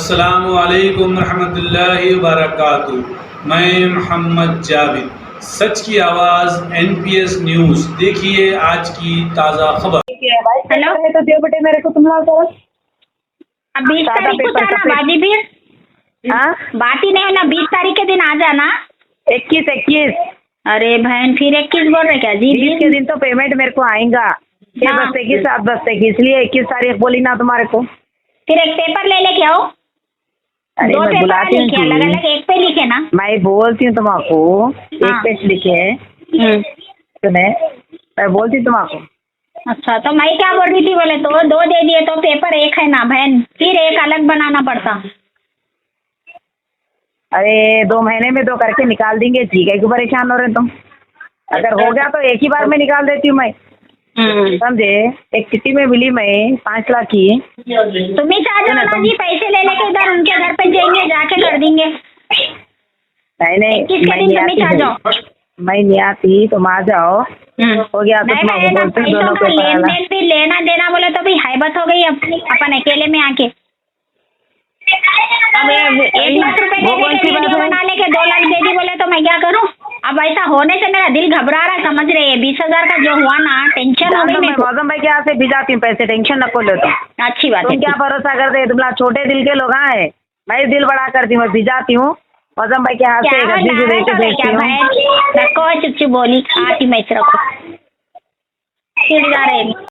अस्सलामु अलैकुम रहमतुल्लाहि व बरकातुहू। मैं मोहम्मद जावेद, सच की आवाज़ NPS न्यूज़। देखिए आज की ताज़ा खबर। हेलो, तो दियो बेटे मेरे को तुम लोग तो अब 20 सादा तारीख को पेपर जाना का बाजी फिर हाँ बात ही नहीं है ना। 20 तारीख के दिन आ जाना। 21 अरे बहन फिर 21 बोल रहे क्या जी? 20 के दिन तो पेमेंट मेरे को आएगा 6 हाँ। बजे की 7 बजे की, इसलिए 21 तारीख बोली ना तुम्हारे को। फिर एक पेपर ले लेके आओ। अरे 2 मैं पेपर बुलाती हूँ लिखे, अलग अलग एक पे लिखे ना। मैं बोलती हूँ तुम्हाको एक हाँ। पेज लिखे सुने, मैं बोलती हूँ तुम्हाको। अच्छा, तो मैं क्या बोल रही थी बोले तो 2 दे दिए तो पेपर एक है ना बहन, फिर एक अलग बनाना पड़ता। अरे 2 महीने में 2 करके निकाल देंगे, ठीक है, क्यों परेशान हो रहे तुम? अगर हो गया तो एक ही बार में निकाल देती हूँ मैं, समझे। एक चिट्ठी में मिली मैं 5 लाख की। तुम ही चाह जाओ ना जी, पैसे ले लेके उधर उनके घर पे जाएंगे, जाके कर देंगे। नहीं 21 के दिन तुम ही चाह जाओ। मैं नहीं आती, तुम आ जाओ। हो गया तो तुम नहीं, बोलते हैं दोनों पैसों का पेपर लेन वाला। देन भी लेना देना बोले तो भी हैबत हो गई अपनी, अपन अकेले में आके। अब 1 लाख रुपए वो दे कौन के सी बात वीडियो हुई? बना लेके 2 लाख दे दी बोले तो मैं क्या करूं? अब ऐसा होने से मेरा दिल घबरा रहा है, समझ रहे हैं। 20,000 का जो हुआ ना, टेंशन हो गई मैं मेरे को। मौसम भाई के यहाँ से भिजाती हूँ पैसे, टेंशन नको लो तुम। अच्छी बात है। तुम क्या भरोसा करते, तुम लोग छोटे दिल के लोग हैं। मैं दिल बड़ा करती हूँ, मैं भिजाती हूँ मौसम भाई के हाथ क्या से गद्दी से दे के भेजती हूँ। रखो चुप चुप बोली आती मैं रखो चिढ़ जा रहे हैं।